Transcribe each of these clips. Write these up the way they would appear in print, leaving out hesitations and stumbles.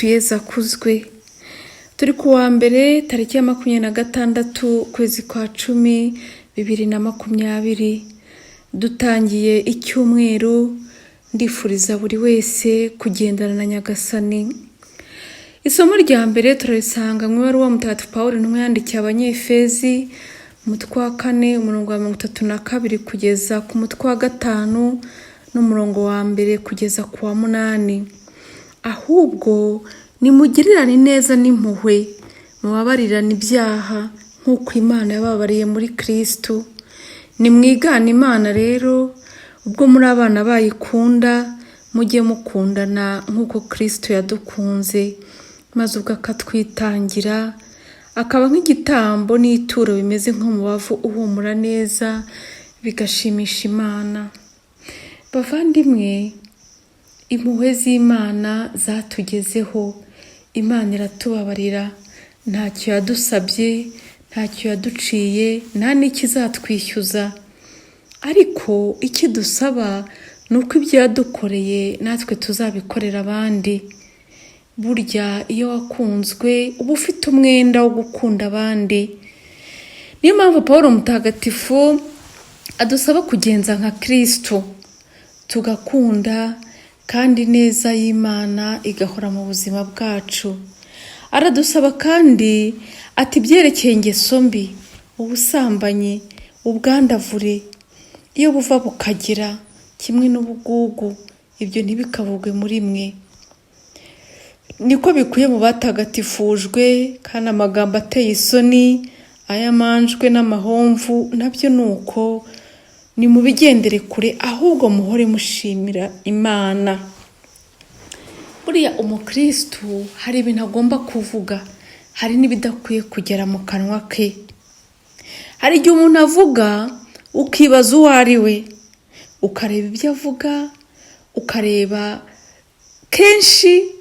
Kristo Yesu akuzwe. Turi kuwa mbere tariki ya 26 ukwezi kwa 10 2020, dutangiye icyumweru. Ndifuriza buri wese kugendana na Nyagasani. Isomo rya mbere turarisanga mu ibaruwa Mutagatifu Pawulo intumwa yandikiye Abanyefezi, umutwe wa 4 umurongo wa 32 kugeza ku mutwe wa 5 n'umurongo wa 1 kugeza ku wa 8. Ahubwo nimugirirane neza n'impuhwe, mubabarirane ibyaha nk'uko Imana yababariye muri Kristo. Nimwigane Imana rero, ubwo muri abana bayikunda, mujye mukundana nk'uko Kristo yadukunze, maze ubwo akatwitangira, akaba nk'igitambo n'ituro bimeze nk'umubavu uhumura neza, bigashimisha Imana. Bavandimwe, impuhwe z'Imana zatugezeho. Imana iratubabarira, ntacyo yadusabye, ntacyo yaduciye, nta n'ikizatwishyuza. Ariko ikidusaba ni uko ibyo yadukoreye natwe tuzabikorera abandi. Burya iyo wakunzwe uba ufite umwenda wo gukunda abandi. Niyo mpamvu Pawulo Mutagatifu adusaba kugenza nka Kristo, tugakunda kandi neza y'Imana igahora mu buzima bwacu. Aradusaba kandi ati byerekeye ingeso mbi, ubusambanyi, ubwandavure, iyo buva bukagira, kimwe n'ubugugu, ibyo ntibikavugwe muri mwe. Niko bikuye mu batagatifujwe, kandi amagambo ateye isoni, ayamanjwe n'amahomvu, nabyo nuko. Nimubigendere kure, ahubwo muhore mushimira Imana. Buriya umukristo hari ibintu agomba kuvuga, hari n'ibidakwiye kugera mu kanwa ke. Hari igihe umuntu avuga ukibaza uwo ari we, ukareba ibyo avuga, ukareba kenshi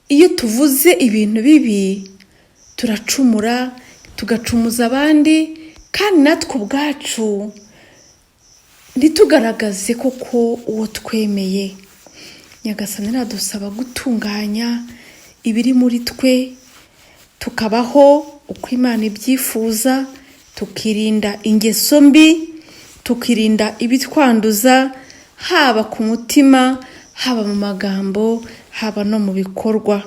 iyo tuvuze ibintu bibi turacumura, tugacumuza abandi, kandi natwe ubwacu ntitugaragaze koko uwo twemeye. Nyagasani aradusaba gutunganya ibiri muri twe, tukabaho uko Imana ibyifuza, tukirinda ingeso mbi, tukirinda ibitwanduza, haba ku mutima, haba mu magambo, haba no mu bikorwa.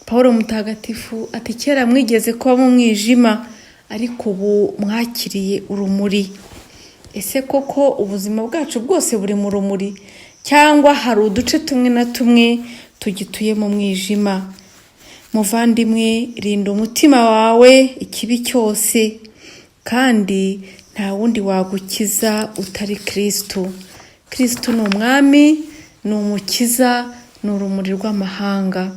Pawulo Mutagatifu ati kera mwigeze kuba mu mwijima, ariko ubu mwakiriye urumuri. Ese koko ubuzima bwacu bwose buri mu rumuri, cyangwa hari uduce tumwe na tumwe tugituye mu mwijima? Muvandimwe, rinda umutima wawe ikibi cyose, kandi nta wundi wagukiza utari Kristo. Kristo ni umwami, ni umukiza, ni urumuri rw'amahanga.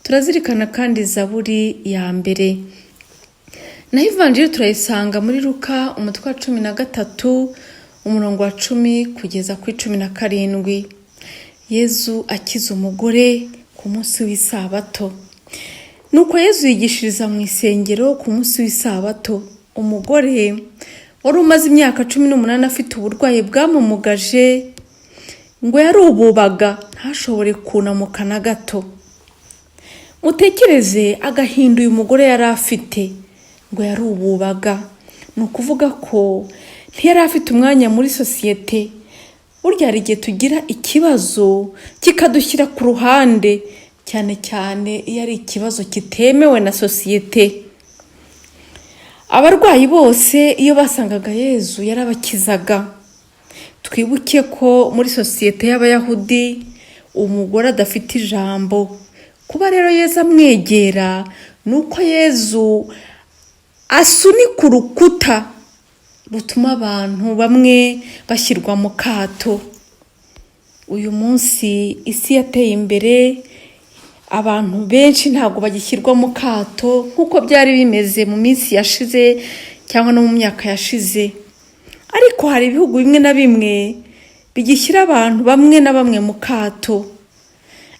Turazirikana kandi Zaburi ya mbere. Naho Ivanjiri turayisanga muri Luka umutwe wa 13 umurongo wa 10 kugeza ku 17. Yezu akiza umugore ku munsi w'isabato. Nuko Yezu yigishiriza mu isengero ku munsi w'isabato. Umugore wari umaze imyaka 18 afite uburwayi bwamumugaje, ngo yarububaga ntashobore kunamuka na gato. Mutekereze agahinda uyu mugore yari afite, ngo yarububaga. Ni ukuvuga ko ntiyari afite umwanya muri sosiyete. Burya hari igihe tugira ikibazo kikadushyira ku ruhande, cyane cyane iyo ari ikibazo kitemewe na sosiyete. Abarwayi bose iyo basangaga Yezu yarabakizaga. Twibuke ko muri sosiyete y'Abayahudi umugore adafite ijambo. Kuba rero Yezu amwegera, nuko Yezu asunika urukuta rutuma abantu bamwe bashyirwa mu kato. Uyu munsi isi yateye imbere, abantu benshi ntabwo bagishyirwa mu kato nk'uko byari bimeze mu minsi yashize cyangwa no mu myaka yashize. Ariko hari ibihugu bimwe na bimwe bigishyira abantu bamwe na bamwe mu kato.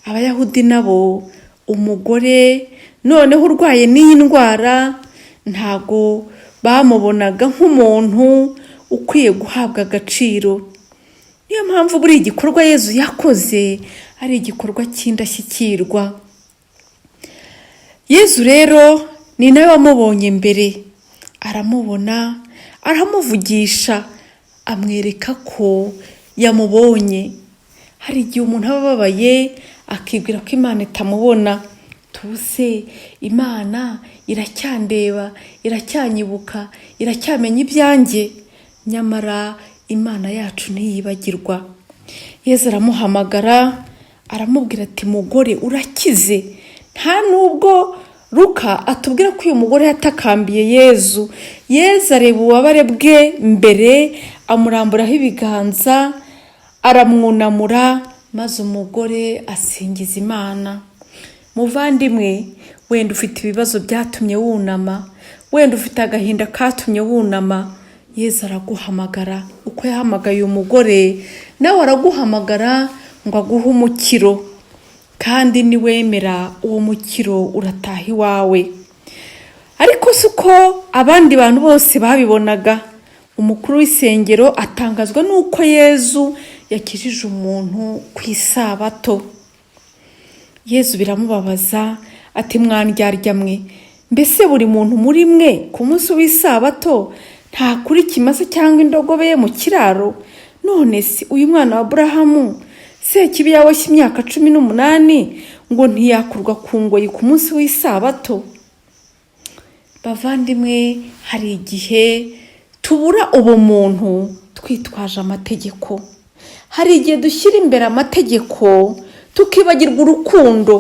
Abayahudi nabo, umugore noneho urwaye n'iyi ndwara ntago bamubonaga nk'umuntu ukwiye guhabwa agaciro. Niyo mpamvu buri igikorwa Yezu yakoze ari igikorwa cy'indashyikirwa. Yezu rero ni nawe wamubonye mbere, aramubona, aramuvugisha, amwereka ko yamubonye. Hari igihe umuntu aba ababaye akibwira ko Imana itamubona. Tuse Imana iracyandeba, iracyanyibuka, iracyamenya ibyanjye. Nyamara Imana yacu ntiyibagirwa. Yezu aramuhamagara, aramubwira ati mugore urakize. Nta nubwo Luka atubwira ko uyu mugore yatakambiye Yezu. Yezu areba ububabare bwe mbere, amuramburaho ibiganza, aramwunamura, maze umugore asingiza Imana. Muvandimwe, wenda ufite ibibazo byatumye wunama, wenda ufite agahinda katumye wunama, Yezu araguhamagara. Uko yahamagaye umugore, nawe araguhamagara ngo aguhe umukiro, kandi niwemera uwo mukiro urataha iwawe. Ariko si uko abandi bantu bose babibonaga. Umukuru w'isengero atangazwa n'uko Yezu yakijije umuntu ku isabato. Yezu biramubabaza ati mwandyarya mwe, mbese buri muntu muri mwe ku munsi w'isabato ntakura ikimasa cyangwa indogobe ye mu kiraro? None si uyu mwana wa Aburahamu Sekibi yaboshye imyaka 18 ngo ntiyakurwa ku ngoyi ku munsi w'isabato? Bavandimwe, hari igihe tubura ubumuntu twitwaje amategeko. Hari igihe dushyira imbere amategeko tukibagirwa urukundo.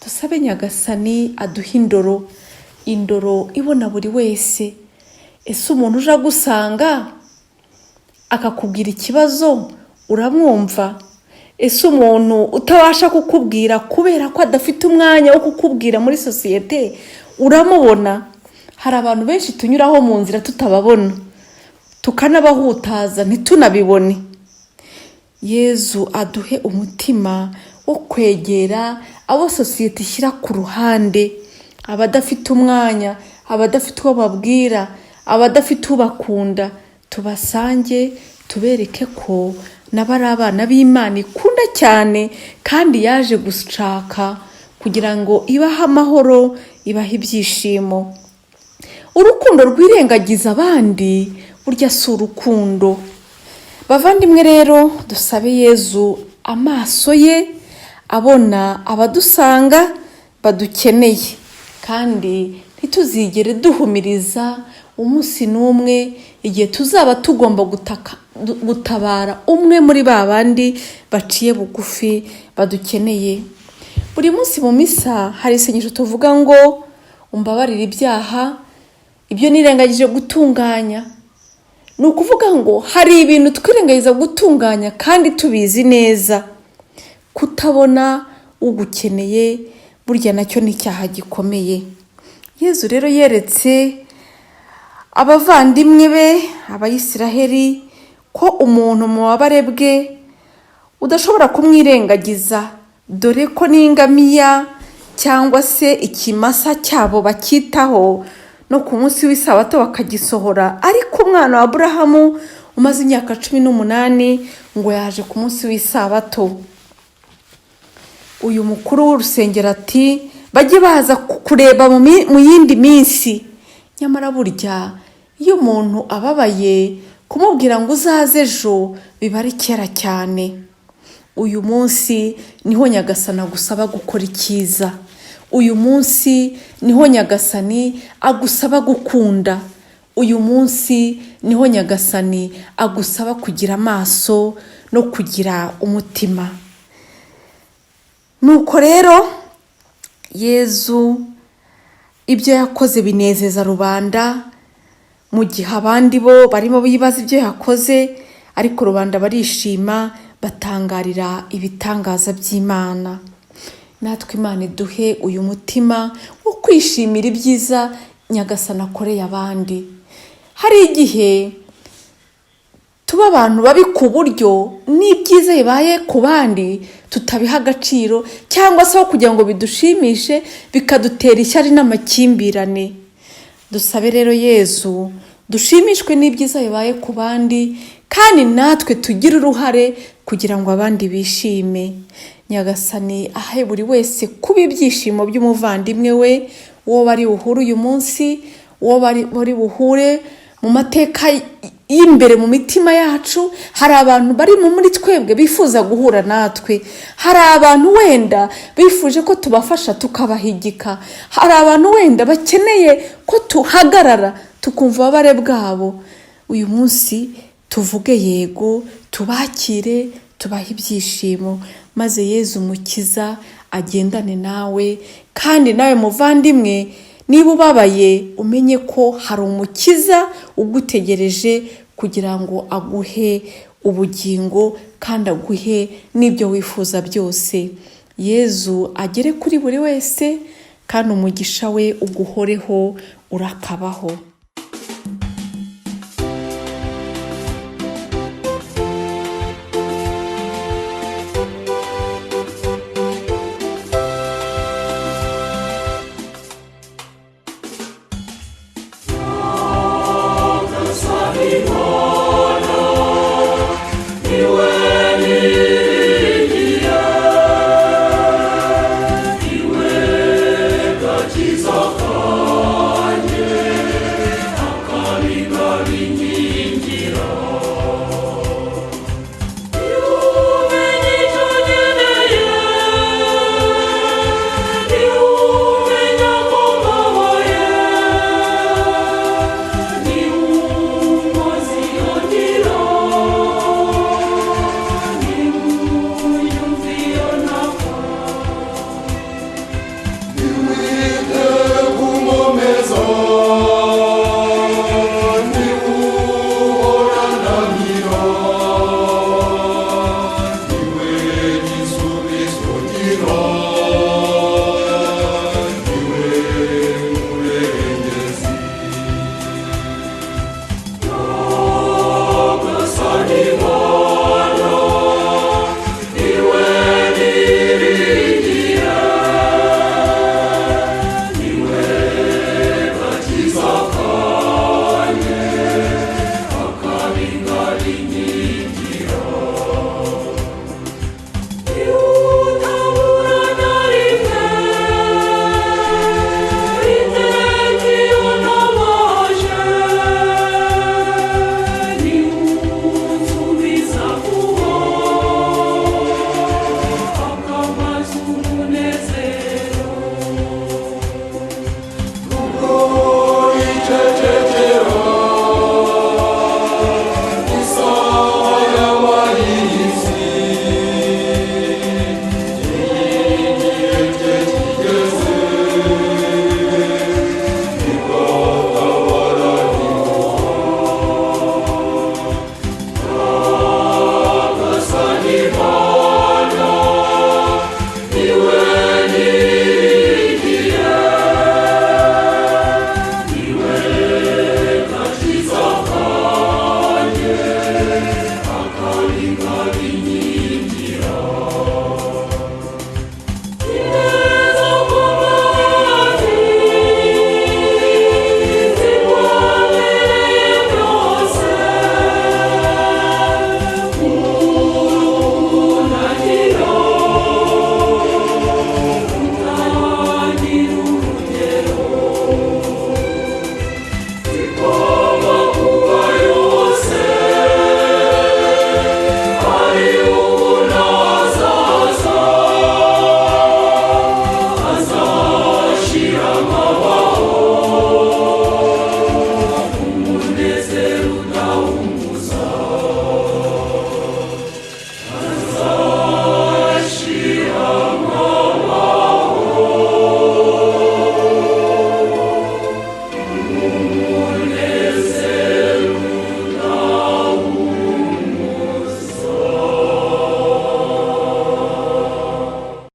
Dusabe Nyagasani aduha indoro ibona buri wese. Ese umuntu uje agusanga akakubwira ikibazo uramwumva? Ese umuntu utabasha kukubwira kubera ko adafite umwanya wo kukubwira muri sosiyete uramubona? Hari abantu benshi tunyuraho mu nzira tutababona, tukanabahutaza ntitunabibone. Yezu aduhe umutima wo kwegera abo sosiyete ishyira ku ruhande, abadafite umwanya, abadafite uwo babwira, abadafite ubakunda. Tubasange, tubereke ko nabo ari abana b'Imana ikunda cyane, kandi yaje gushaka kugira ngo ibahe amahoro, ibahe ibyishimo. Urukundo rwirengagiza abandi burya si urukundo. Bavandimwe rero, dusabe Yezu amaso ye abona abadusanga badukeneye, kandi ntituzigere duhumiriza umunsi n'umwe igihe tuzaba tugomba gutabara umwe muri ba bandi baciye bugufi badukeneye. Buri munsi mu misa hari isengesho tuvuga ngo umbabarire ibyaha ibyo nirengagije gutunganya. Ni ukuvuga ngo hari ibintu twirengagiza gutunganya kandi tubizi neza. Kutabona ugukeneye burya nacyo ni icyaha gikomeye. Yezu rero yeretse abavandimwe be Abayisiraheli ko umuntu mu bubabare bwe udashobora kumwirengagiza, dore ko n'ingamiya cyangwa se ikimasa cyabo bacyitaho no ku munsi w'isabato bakagisohora. Ariko umwana wa Aburahamu umaze imyaka 18 ngo yaje ku munsi w'isabato. Uyu mukuru w'urusengero ati bajye baza kureba mu yindi minsi. Nyamara burya iyo umuntu ababaye, kumubwira ngo uzaze ejo biba ari kera cyane. Uyu munsi niho Nyagasani agusaba gukora icyiza. Uyu munsi niho Nyagasani agusaba gukunda. Uyu munsi niho Nyagasani agusaba kugira amaso no kugira umutima. Nuko rero Yezu ibyo yakoze binezeza rubanda, mu gihe abandi bo barimo bibaza ibyo yakoze, ariko rubanda barishima, batangarira ibitangaza by'Imana. Natwe Imana iduhe uyu mutima wo kwishimira ibyiza Nyagasani akoreye abandi. Hari igihe tuba abantu babi ku buryo n'ibyiza bibaye ku bandi tutabiha agaciro, cyangwa se kugira ngo bidushimishe bikadutera ishyari n'amakimbirane. Dusabe rero Yezu dushimishwe n'ibyiza bibaye ku bandi, kandi natwe tugire uruhare kugira ngo abandi bishime. Nyagasani ahe buri wese kuba ibyishimo by'umuvandimwe we, uwo bari buhure uyu munsi, uwo bari buhure mu mateka y'imbere mu mitima yacu. Hari abantu bari muri twebwe bifuza guhura natwe, hari abantu wenda bifuje ko tubafasha tukabahigika, hari abantu wenda bakeneye ko tuhagarara tukumva ububabare bwabo. Uyu munsi tuvuge yego, tubakire, tubahe ibyishimo, maze Yezu Umukiza agendane nawe. Kandi nawe muvandimwe, niba ubabaye umenye ko hari Umukiza ugutegereje kugira ngo aguhe ubugingo kandi aguhe n'ibyo wifuza byose. Yezu agere kuri buri wese kandi umugisha we uguhoreho urakabaho.